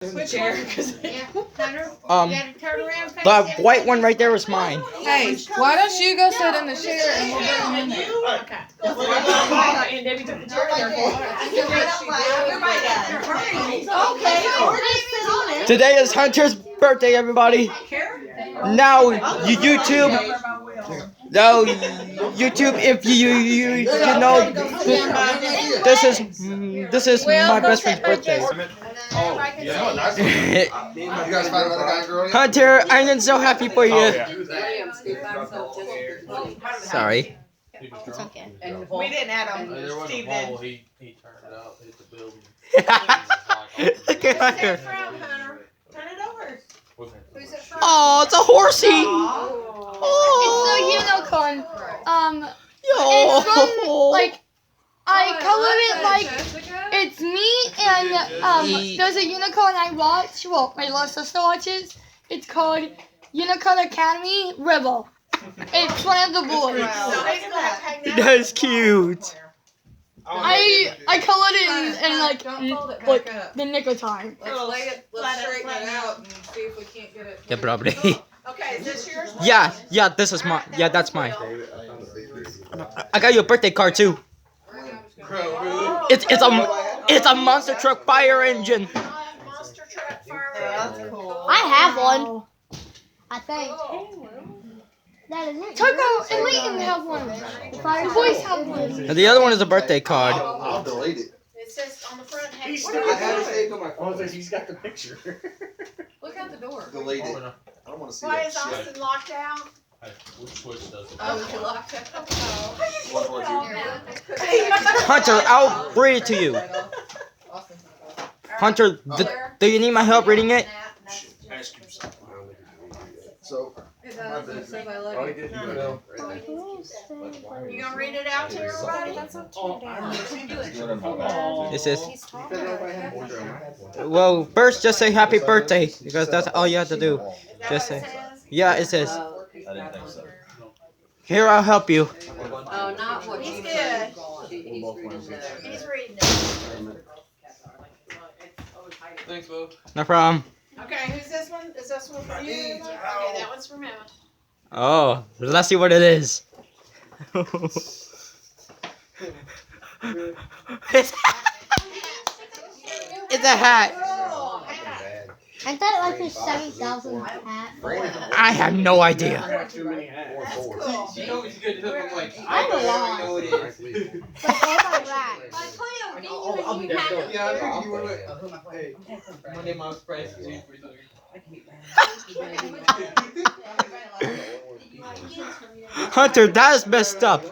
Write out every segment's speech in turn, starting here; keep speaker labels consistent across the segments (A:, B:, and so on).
A: Switch chair.
B: Yeah, Hunter, you gotta turn around.
C: The white one right there was mine.
A: Hey, why don't you go sit in the chair and we'll get them in there?
B: Okay.
D: And Debbie took the chair there for
B: Okay.
C: Today is Hunter's birthday, everybody. Now, YouTube. No, YouTube. If you know, this is my best friend's birthday.
E: You guys find another guy and girl yet?
C: Hunter, I'm so happy for you.
E: Oh,
C: Sorry.
B: It's okay.
D: We didn't add him.
F: There was a
D: Steve
F: pole,
D: did.
F: he turned it up, hit the building.
C: Look at Hunter.
D: Turn it over.
B: Who's it from?
C: Oh, it's a horsey.
G: It's a
C: Oh.
G: unicorn. It's from, like, I colored it like it's me and there's a unicorn I watch. Well, my little sister watches. It's called Unicorn Academy Rebel. It's one of the boys.
C: That's cute.
G: I colored it in like the nick of time.
A: Let's straighten it out and see if we can't get it.
C: Yeah, probably.
D: Okay, is this yours?
C: Yeah, this is mine. Yeah, that's mine. I got you a birthday card too. It's a monster truck fire engine.
D: Monster truck fire.
A: That's cool.
G: I have one. I think. Tucker and Leighton have one. The boys have one.
C: And the other one is a birthday card.
E: I'll delete it.
D: It says on the front.
E: I have it saved on my phone.
F: He's got the picture.
A: Look out the door.
E: Delete it. I don't want to see
D: Why
E: that
D: is
E: shit.
D: Austin locked out?
F: Which does it?
A: Oh, you locked it.
E: One towards you.
C: Hunter, I'll read it to you.
A: Awesome.
C: Hunter, do you need my help reading it?
E: Ask him something. So,
A: It does. It says I
E: all
A: love
E: he
A: you.
E: did, you know.
D: You gonna read it out to everybody?
C: It says, well, first just say happy birthday because that's all you have to do.
D: Is that
C: Just
D: what
C: say,
D: it says?
C: yeah, it says,
F: I didn't think so.
C: here, I'll help you.
A: Oh, not what
D: He's
A: you
D: good.
A: said. He's reading
D: He's reading it.
F: Thanks, Bo.
C: No problem.
D: Okay, who's this one? Is this one for you? Okay, that one's for him.
C: Oh, let's see what it is. It's a hat.
D: Oh, hat.
G: I thought like a 7,000 hat.
C: I have no idea.
D: That's cool.
F: You know it's good to hook him like,
G: I have a lot.
F: know it is.
G: But hold on that.
F: I'll be there. Yeah, I knew you were like, hey, my name is Price.
C: Hunter, that is messed up.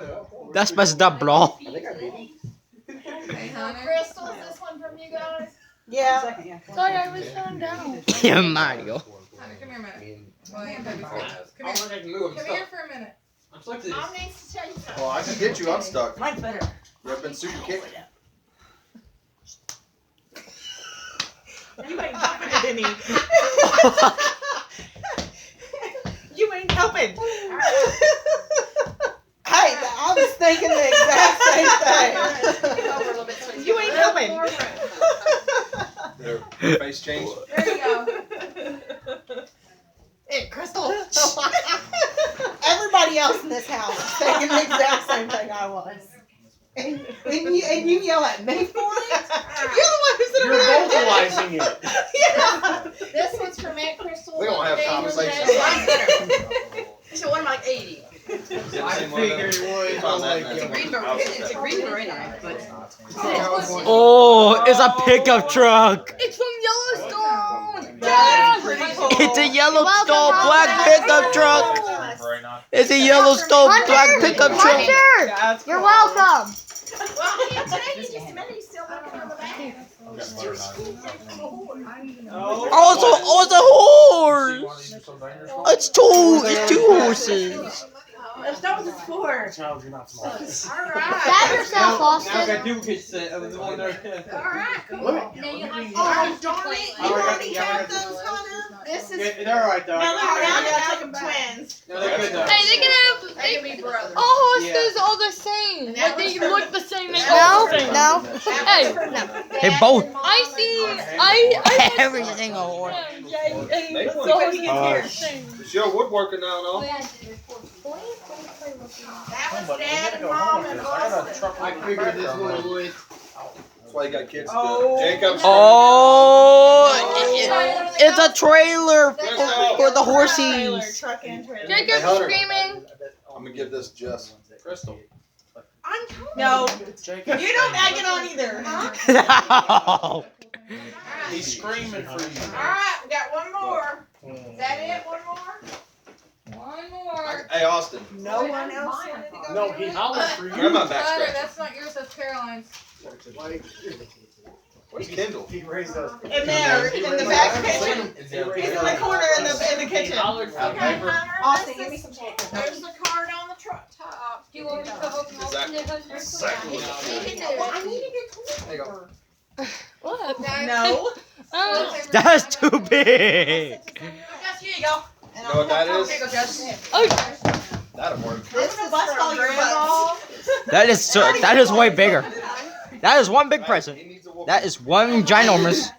C: That's messed up, bro.
A: Hey, Hunter.
D: Crystal, is this one from you guys?
A: Yeah.
G: Sorry, I was thrown down.
C: Yeah, Mario.
A: Hunter, come here a minute. Well, I am baby for those. Come
F: I
A: here.
F: want to move. I'm
A: Come here
F: stuck.
A: for a minute.
F: I'm stuck to this.
D: Mom needs to tell you something.
E: Well, I can get you. I'm stuck.
D: Mine's better.
E: You ever been super kicked?
D: You ain't helping it any. You ain't helping.
H: Hey, I was thinking the exact same thing.
D: You ain't helping.
E: Their face changed.
A: There you go.
D: Hey, Crystal.
H: Everybody else in this house is thinking the exact same thing I was. And you yell at me for it? You're the one who's in
F: You're vocalizing it.
H: Yeah.
D: This one's from Aunt Crystal.
E: We don't have conversations.
D: So what am I like 80?
F: I figured it was.
E: Found that
F: Like,
E: mess.
D: It's a green marina, but
C: Oh, it's a pickup truck.
G: It's from Yellowstone.
D: that's pretty cool.
C: It's a Yellowstone black pickup truck. It's a Yellowstone black pickup truck.
G: Hunter, you're welcome.
D: Well, he didn't say you just meant he's still looking on the back.
C: Oh, it's a horse. It's two horses.
D: That's not what it's for.
F: Child, you're not smart.
D: Alright.
G: Stab yourself,
F: Now I
G: Austin.
F: do get set. I was the one there.
D: Alright, cool.
H: Oh, darn it. You already have those, Hunter?
D: This is.
F: Yeah, they're alright though.
D: Now look, now you gotta take them twins.
F: No, they're good though.
G: Hey, they can have
B: They can be brothers.
G: all horses are the same. Like they look the same. They
H: No,
G: all the same.
H: no.
G: Hey,
C: They both.
G: I see. I
C: Every single horse.
G: and
E: They
G: the
E: want
G: horses
E: to
G: are the same.
E: Is your woodworking now and all?
B: That was Dad and Mom and us.
F: I figured this one would.
E: That's why you got kids.
H: Oh.
E: Jacob's.
C: Oh, it's a trailer for the horsies.
H: Truck and trailer.
G: Jacob
E: Hey, Hunter.
G: screaming.
E: I'm gonna give this to Jess. Crystal.
H: No,
F: Jacob.
H: you don't egg it on either.
C: No.
F: He's screaming for you.
B: Alright, we got one more. Is that it? One more?
A: One more.
E: Hey, Austin.
H: No one else wanted to go.
F: No, he hollered for
E: Grab my
F: you.
E: back
A: Tyler,
E: scratch.
A: that's not yours, that's Caroline's.
E: Where's Kendall?
F: He raised us.
H: In there, in the back kitchen. He's in the corner in the kitchen.
F: Hollered for
B: Okay,
F: paper.
B: Hunter,
H: Austin,
B: this
H: give me
B: is-
H: some chocolate.
B: There's the card on the truck top.
A: Do you want me to open
E: Exactly.
A: it?
E: Exactly.
B: You can do
H: Well, I
B: it.
H: need to get
E: There you go.
G: What?
H: No.
C: That's too big.
B: Jess, here you go.
E: You know what that is?
B: Here you go, Jess.
G: Oh,
E: That'll work.
H: This is bust all your butts.
C: That is way bigger. That is one big present.
E: He needs a whooping.
C: That is one ginormous.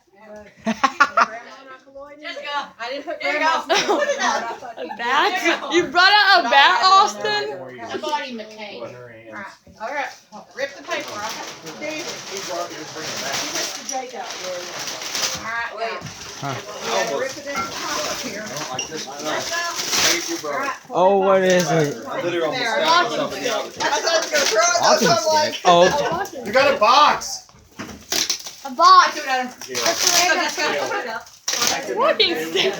B: Jessica, I didn't put
H: There you
B: grandma's
H: go.
B: name on
H: Put it
B: the
H: up.
B: card.
G: a bat? You brought out a bat, Austin?
B: A body McCain. Alright, alright. Rip the paper off. Alright, wait.
E: Almost.
H: Rip it in the top up here.
E: Like this. Thank you, bro.
C: Oh, what is it?
E: I literally almost stabbed myself in the eye.
H: I thought you were gonna throw it.
C: Walking
H: That's what I'm
C: stick. Oh,
H: like.
E: You got a box.
G: A box.
B: Here you go, Jessica.
G: Walking stick.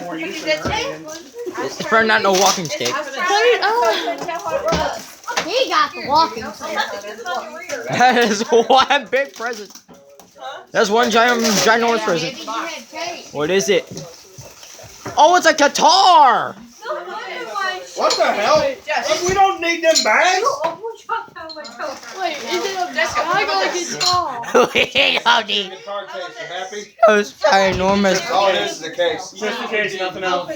C: it's for not no walking stick.
G: Put it on. He got the walking stick.
C: That is one big present. That's one ginormous present.
B: Maybe you had tape.
C: What is it? Oh, it's a guitar.
E: What the hell? We don't need them bags.
G: Wait, is it a bag or a guitar?
C: We don't need
E: Guitar case. You happy?
C: those ginormous.
E: All it is a case.
F: Just in case, nothing else.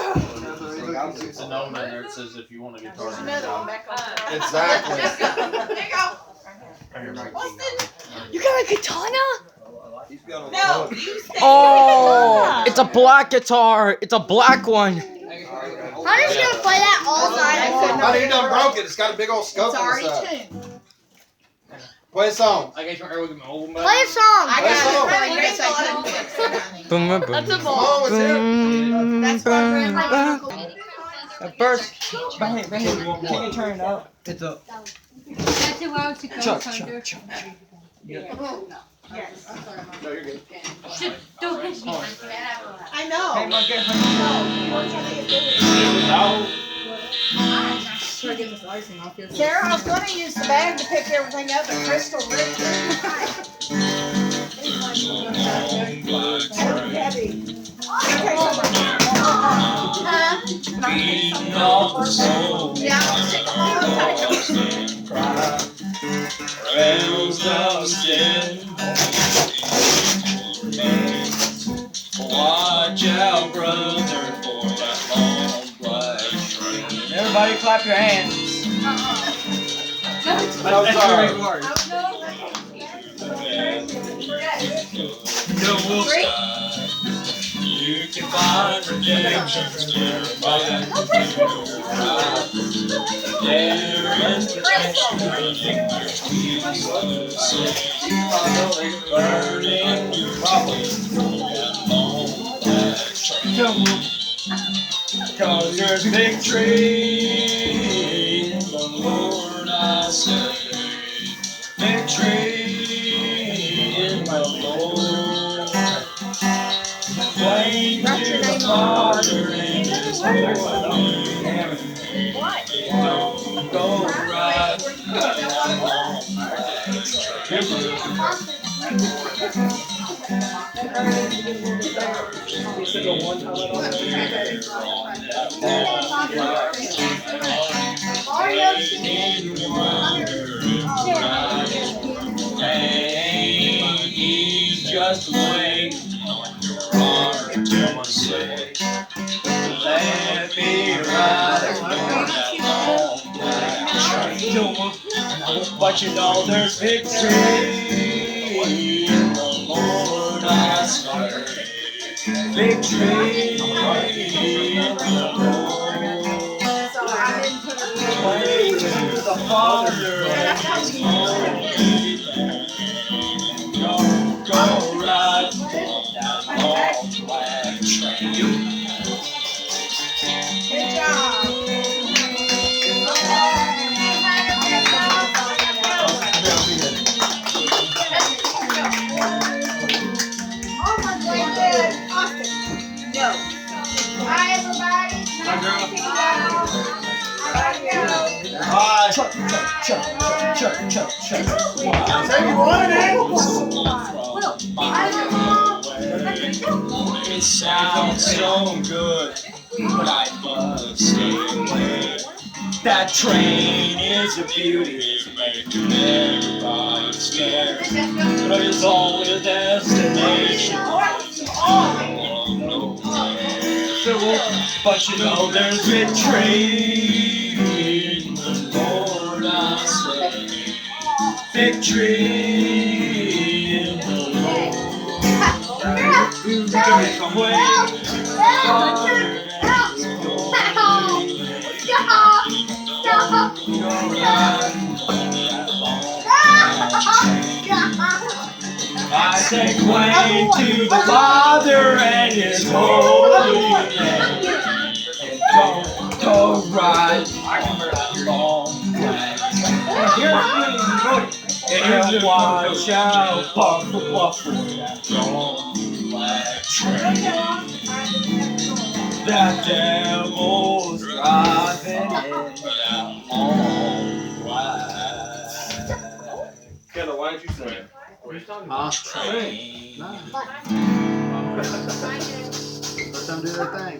F: It's a note in there that says if you want a guitar.
B: Another one back on.
E: Exactly.
B: Jessica, there you go.
G: You got a katana?
E: He's got a
H: No, you stay.
C: Oh, it's a black guitar. It's a black one.
G: I'm just gonna play that all night.
E: Honey, you done broke it. It's got a big old scope
B: It's
E: on the
B: already
E: side.
B: tuned.
E: Play a song.
F: I guess you're with my old man.
G: Play a song.
B: I
E: Let's go.
B: got it. Really great, so I couldn't fix it, honey.
C: Boom, boom, boom.
G: That's a
E: Come
G: ball.
E: on, let's hear it.
B: That's what grandma.
C: First, can you turn it up? It's a
A: That's a while to go,
C: Chuck,
A: Thunder.
H: Yes.
E: No, you're good.
A: Don't hit me.
H: I know.
C: Hey, my good
B: Sarah, I was gonna use the bag to pick everything up, but Crystal ripped it.
H: That's heavy.
B: Yeah, I'll stick them all tight.
I: Watch out, brother, for that long black train.
C: Everybody clap your hands.
E: No, sorry.
I: No sky. You can find redemption scared by the there in the burning your that long black train. 'Cause there's victory in the Lord, I say. Victory in the Lord. Claim the Father and His Lord. Don't go right along and he's just waiting on your arm to say, let me ride on that long black train. But you know there's victory in the Lord I serve. Victory in the Lord. Pray to the Father and His holy name. Go ride on that long black train.
B: Good job. No. Hi, everybody.
E: Hi, girl.
I: Bye.
E: Say you wanted it.
I: It sounds so good, but I must stay away. That train is a beauty, it's making everybody scared. But it's only a destination. But you know there's victory in the Lord I say. Victory in the Lord. I say claim to the Father and His holy name. And don't ride on that long black train. And watch out for that long black train. That devil's driving in that long black
E: Kendall, why don't you sing it?
I: train.
F: Let them do their thing.